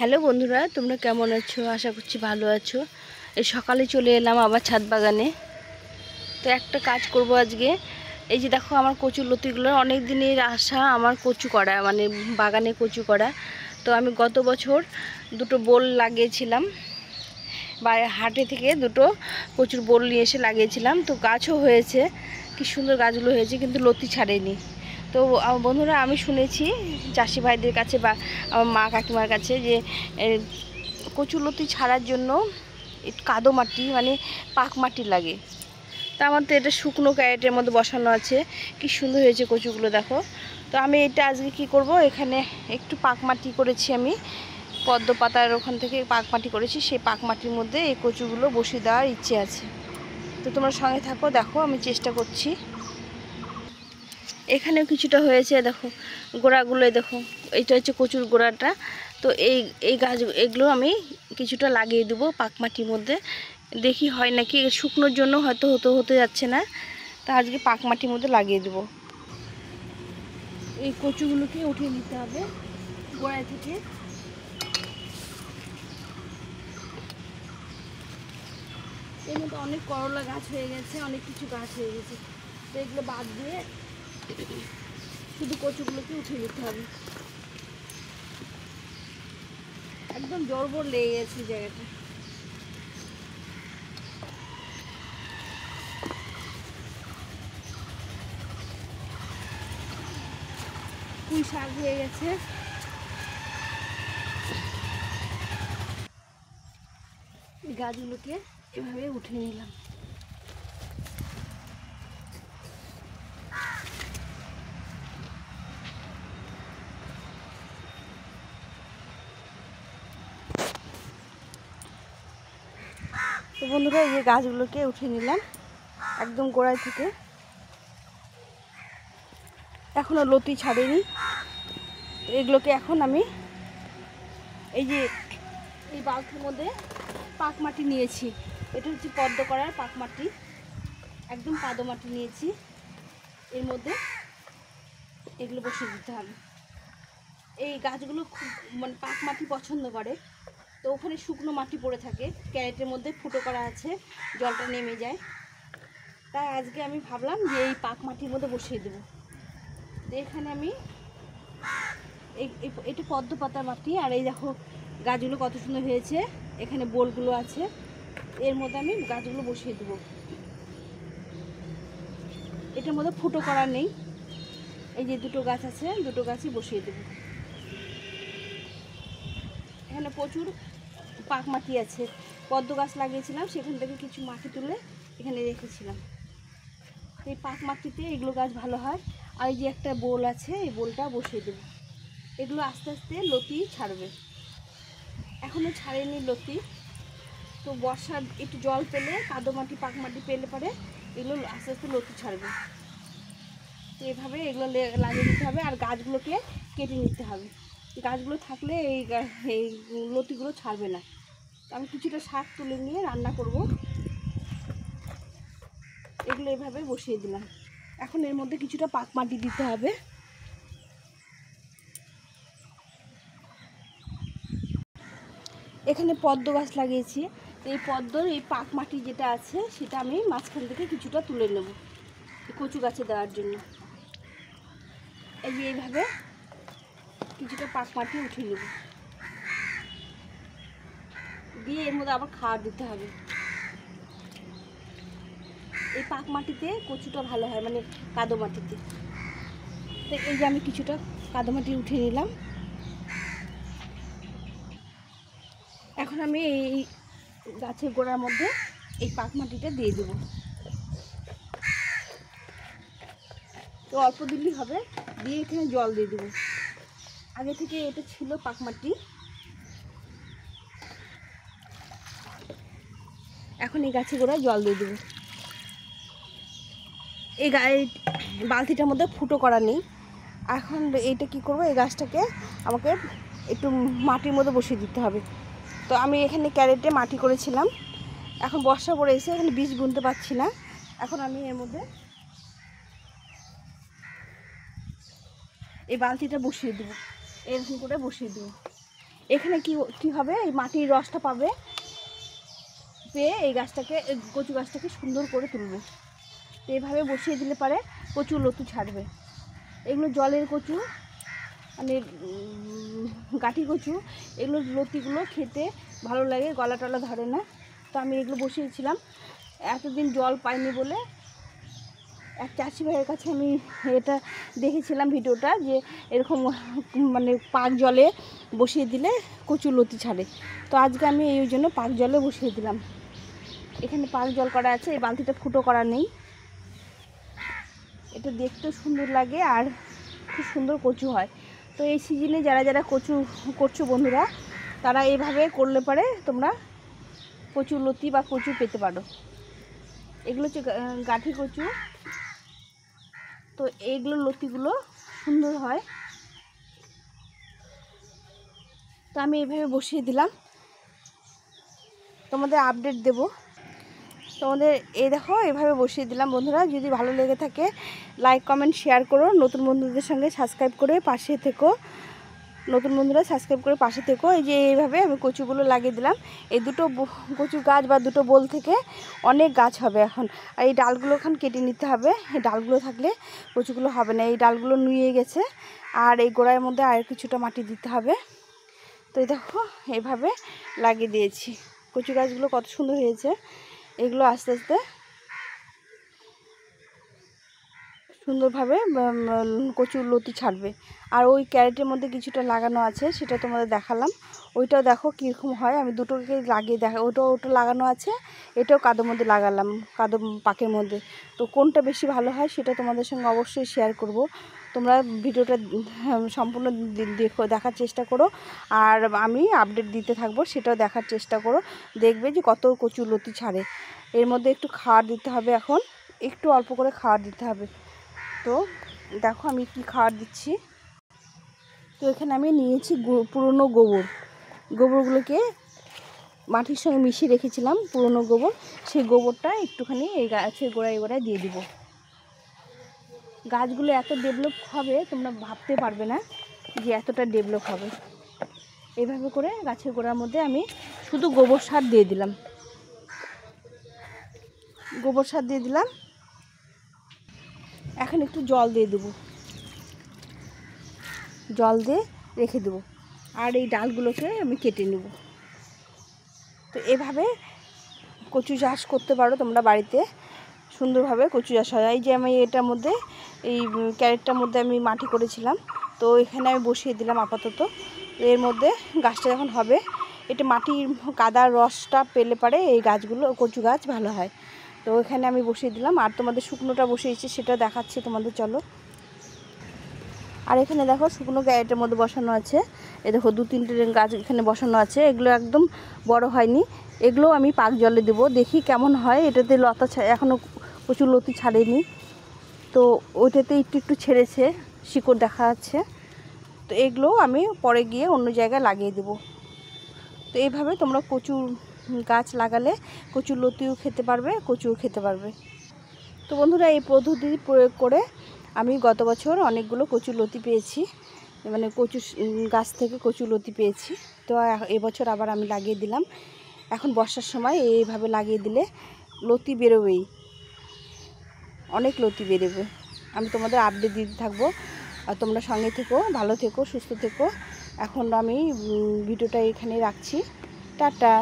Hello বন্ধুরা, তোমরা কেমন আছো? আশা করছি ভালো আছো। এই সকালে চলে এলাম আবার ছাদ বাগানে। তো একটা কাজ করব আজকে। এই যে দেখো আমার কচুর লতিগুলো, অনেক দিনের আশা আমার কচু করা, মানে বাগানে কচু করা। তো আমি গত বছর দুটো বোল লাগিয়েছিলাম, বা হাটে থেকে দুটো কচুর বোল নিয়ে এসে লাগিয়েছিলাম। তো গাছও হয়েছে, কি সুন্দর গাছগুলো হয়েছে, কিন্তু লতি ছাড়েনি। তো বন্ধুরা, আমি শুনেছি চাষি ভাইদের কাছে বা আমার মা কাকিমার কাছে যে কচুলতি ছাড়ার জন্য কাদো মাটি, মানে পাক মাটি লাগে। তা আমার তো এটা শুকনো ক্যারেটের মধ্যে বসানো আছে, কি সুন্দর হয়েছে কচুগুলো দেখো। তো আমি এটা আজকে কি করব, এখানে একটু পাক মাটি করেছি, আমি পদ্ম পাতার ওখান থেকে পাক মাটি করেছি, সেই পাক মাটির মধ্যে এই কচুগুলো বসিয়ে দেওয়ার ইচ্ছে আছে। তো তোমরা সঙ্গে থাকো, দেখো আমি চেষ্টা করছি। এখানেও কিছুটা হয়েছে, দেখো গোড়াগুলো, দেখো এইটা হচ্ছে কচুর গোড়াটা। তো এই গাছ এগুলো আমি কিছুটা লাগিয়ে দেবো পাক মাটির মধ্যে, দেখি হয় নাকি। শুকনোর জন্য হয়তো হতে যাচ্ছে না, তা আজকে পাক মাটির মধ্যে লাগিয়ে দেবো। এই কচুগুলোকে উঠিয়ে নিতে হবে গোড়ায় থেকে। এর মধ্যে অনেক করলা গাছ হয়ে গেছে, অনেক কিছু গাছ হয়ে গেছে। তো এগুলো বাদ দিয়ে শুধু কচুগুলোকে উঠিয়ে নিতে হবে। একদম জড়বড় লেগে গেছে জায়গাটা। পুঁই শাক হয়ে গেছে। এই গাছগুলোকে এভাবে উঠিয়ে নিলাম। তো বন্ধুরা, এই যে গাছগুলোকে উঠিয়ে নিলাম একদম গোড়ায় থেকে। এখনও লতি ছাড়েনি। তো এগুলোকে এখন আমি এই বালতির মধ্যে পাক মাটি নিয়েছি। এটা হচ্ছে পদ্ম করার পাক মাটি, একদম কাদো মাটি নিয়েছি। এর মধ্যে এগুলো বসিয়ে দিতে হবে। এই গাছগুলো খুব মানে পাক মাটি পছন্দ করে। তো ওখানে শুকনো মাটি পড়ে থাকে, ক্যারেটের মধ্যে ফুটো করা আছে, জলটা নেমে যায়। তাই আজকে আমি ভাবলাম যে এই পাক মাটির মধ্যে বসিয়ে দেবো। তো এখানে আমি এটা পদ্ম পাতার মাটি, আর এই দেখো গাছগুলো কত সুন্দর হয়েছে, এখানে বোলগুলো আছে, এর মধ্যে আমি গাছগুলো বসিয়ে দেবো। এটার মধ্যে ফুটো করা নেই, এই যে দুটো গাছ আছে, দুটো গাছই বসিয়ে দেবো। এখানে প্রচুর পাক মাটি আছে, পদ্ম গাছ লাগিয়েছিলাম, সেখান থেকে কিছু মাটি তুলে এখানে রেখেছিলাম। এই পাক মাটিতে এগুলো গাছ ভালো হয়। আর এই যে একটা বোল আছে, এই বোলটা বসিয়ে দেবো। এগুলো আস্তে আস্তে লতি ছাড়বে, এখনও ছাড়েনি লতি। তো বর্ষার একটু জল পেলে, কাদো মাটি পাক মাটি পেলে পরে এগুলো আস্তে আস্তে লতি ছাড়বে। তো এভাবে এগুলো লাগিয়ে দিতে হবে, আর গাছগুলোকে কেটে নিতে হবে। গাছগুলো থাকলে এই লতিগুলো ছাড়বে না। আমি কিছুটা শাক তুলে নিয়ে রান্না করব। এগুলো এভাবে বসিয়ে দিলাম। এখন এর মধ্যে কিছুটা পাক মাটি দিতে হবে। এখানে পদ্ম গাছ লাগিয়েছি, এই পদ্মর এই পাক মাটি যেটা আছে সেটা আমি মাঝখান থেকে কিছুটা তুলে নেব কচু গাছে দেওয়ার জন্য। এই যে এইভাবে কিছুটা পাক মাটি উঠিয়ে নেব, দিয়ে এর মধ্যে আবার খাওয়ার দিতে হবে। এই পাক মাটিতে কচুটা ভালো হয়, মানে কাদো মাটিতে। তো এই যে আমি কিছুটা কাদো মাটি উঠিয়ে নিলাম। এখন আমি এই গাছের গোড়ার মধ্যে এই পাক মাটিটা দিয়ে দেবো। তো অল্প দিলেই হবে, দিয়ে এখানে জল দিয়ে দেবো। আগে থেকে এটা ছিল পাক মাটি, এখন এই গাছের গোড়ায় জল দিয়ে দেবো। এই বালতিটার মধ্যে ফুটো করা নেই। এখন এইটা কি করব, এই গাছটাকে আমাকে একটু মাটির মধ্যে বসিয়ে দিতে হবে। তো আমি এখানে ক্যারেটে মাটি করেছিলাম, এখন বর্ষা পড়ে এসে এখানে বীজ বুনতে পারছি না। এখন আমি এর মধ্যে এই বালতিটা বসিয়ে দেবো, এরকম করে বসিয়ে দেবো। এখানে কি হবে, এই মাটির রসটা পাবে, পেয়ে এই গাছটাকে, কচু গাছটাকে সুন্দর করে তুলবে। তো এইভাবে বসিয়ে দিলে পারে কচু লতি ছাড়বে। এগুলো জলের কচু, মানে গাঠি কচু, এগুলো লতিগুলো খেতে ভালো লাগে, গলা টলা ধরে না। তো আমি এগুলো বসিয়েছিলাম, এতদিন জল পাইনি বলে এক চাষি ভাইয়ের কাছে আমি এটা দেখেছিলাম ভিডিওটা, যে এরকম মানে পাক জলে বসিয়ে দিলে কচু লতি ছাড়ে। তো আজকে আমি এই জন্য পাক জলে বসিয়ে দিলাম। এখানে পাক জল করা আছে, এই বালতিটা ফুটো করা নেই। এটা দেখতেও সুন্দর লাগে আর খুব সুন্দর কচু হয়। তো এই সিজনে যারা যারা কচু করছো বন্ধুরা, তারা এইভাবে করলে পারে তোমরা কচু লতি বা কচু পেতে পারো। এগুলো হচ্ছে গাঠি কচু। তো এইগুলো লতিগুলো সুন্দর হয়। তো আমি এইভাবে বসিয়ে দিলাম, তোমাদের আপডেট দেব। তোমাদের এই দেখো এভাবে বসিয়ে দিলাম বন্ধুরা। যদি ভালো লেগে থাকে লাইক কমেন্ট শেয়ার করো, নতুন বন্ধুদের সঙ্গে সাবস্ক্রাইব করে পাশে থেকো, নতুন বন্ধুরা সাবস্ক্রাইব করে পাশে থেকো। এই যে এইভাবে আমি কচুগুলো লাগিয়ে দিলাম। এই দুটো কচু গাছ বা দুটো বোল থেকে অনেক গাছ হবে এখন। আর এই ডালগুলো এখন কেটে নিতে হবে, এই ডালগুলো থাকলে কচুগুলো হবে না। এই ডালগুলো নুয়ে গেছে, আর এই গোড়ার মধ্যে আর কিছুটা মাটি দিতে হবে। তো এই দেখো এইভাবে লাগিয়ে দিয়েছি। কচু গাছগুলো কত সুন্দর হয়েছে। এগুলো আস্তে আস্তে সুন্দরভাবে কচুর লতি ছাড়বে। আর ওই ক্যারেটের মধ্যে কিছুটা লাগানো আছে, সেটা তোমাদের দেখালাম। ওইটাও দেখো কীরকম হয়। আমি দুটোকে লাগিয়ে ওটা লাগানো আছে, এটাও কাদোর মধ্যে লাগালাম, কাদো পাকের মধ্যে। তো কোনটা বেশি ভালো হয় সেটা তোমাদের সঙ্গে অবশ্যই শেয়ার করব। তোমরা ভিডিওটা সম্পূর্ণ দেখার চেষ্টা করো, আর আমি আপডেট দিতে থাকবো, সেটাও দেখার চেষ্টা করো। দেখবে যে কত কচুর লতি ছাড়ে। এর মধ্যে একটু খাওয়ার দিতে হবে, এখন একটু অল্প করে খাওয়ার দিতে হবে। তো দেখো আমি কি খাওয়ার দিচ্ছি। তো এখানে আমি নিয়েছি পুরনো গোবরগুলোকে মাটির সঙ্গে মিশিয়ে রেখেছিলাম, পুরনো গোবর। সেই গোবরটা একটুখানি এই গাছের গোড়ায় গোড়ায় দিয়ে দিব। গাছগুলো এত ডেভেলপ হবে তোমরা ভাবতে পারবে না যে এতটা ডেভেলপ হবে। এইভাবে করে গাছের গোড়ার মধ্যে আমি শুধু গোবর সার দিয়ে দিলাম, গোবর সার দিয়ে দিলাম। এখন একটু জল দিয়ে দেবো, জল দিয়ে রেখে দেবো। আর এই ডালগুলোকে আমি কেটে নেব। তো এভাবে কচু চাষ করতে পারো তোমরা বাড়িতে, সুন্দরভাবে কচু চাষ হয়। এই যে আমি এটার মধ্যে, এই ক্যারেটটার মধ্যে আমি মাটি করেছিলাম, তো এখানে আমি বসিয়ে দিলাম আপাতত। এর মধ্যে গাছটা যখন হবে, এটা মাটির কাদার রসটা পেলে পারে এই গাছগুলো, কচু গাছ ভালো হয়। তো এখানে আমি বসিয়ে দিলাম। আর তোমাদের শুকনোটা বসিয়েছি সেটা দেখাচ্ছি তোমাদের, চলো। আর এখানে দেখো শুকনো ক্যারেটের মধ্যে বসানো আছে। এই দেখো 2-3টে গাছ এখানে বসানো আছে। এগুলো একদম বড় হয়নি, এগুলো আমি পাক জলে দেবো, দেখি কেমন হয়। এটাতে লতা এখনও প্রচুর লতি ছাড়েনি, তো ওইটাতে একটু একটু ছেড়েছে, শিকড় দেখা যাচ্ছে। তো এগুলো আমি পরে গিয়ে অন্য জায়গায় লাগিয়ে দেবো। তো এইভাবে তোমরা কচু গাছ লাগালে কচুর লতিও খেতে পারবে, কচুও খেতে পারবে। তো বন্ধুরা এই পদ্ধতি প্রয়োগ করে আমি গত বছর অনেকগুলো কচুর লতি পেয়েছি, মানে কচু গাছ থেকে কচুর লতি পেয়েছি। তো এবছর আবার আমি লাগিয়ে দিলাম। এখন বর্ষার সময় এইভাবে লাগিয়ে দিলে লতি বেরোবেই, অনেক লতি বেরোবে। আমি তোমাদের আপডেট দিতে থাকবো, আর তোমরা সঙ্গে থেকো, ভালো থেকো, সুস্থ থেকো। এখন আমি ভিডিওটা এখানে রাখছি, টাটা।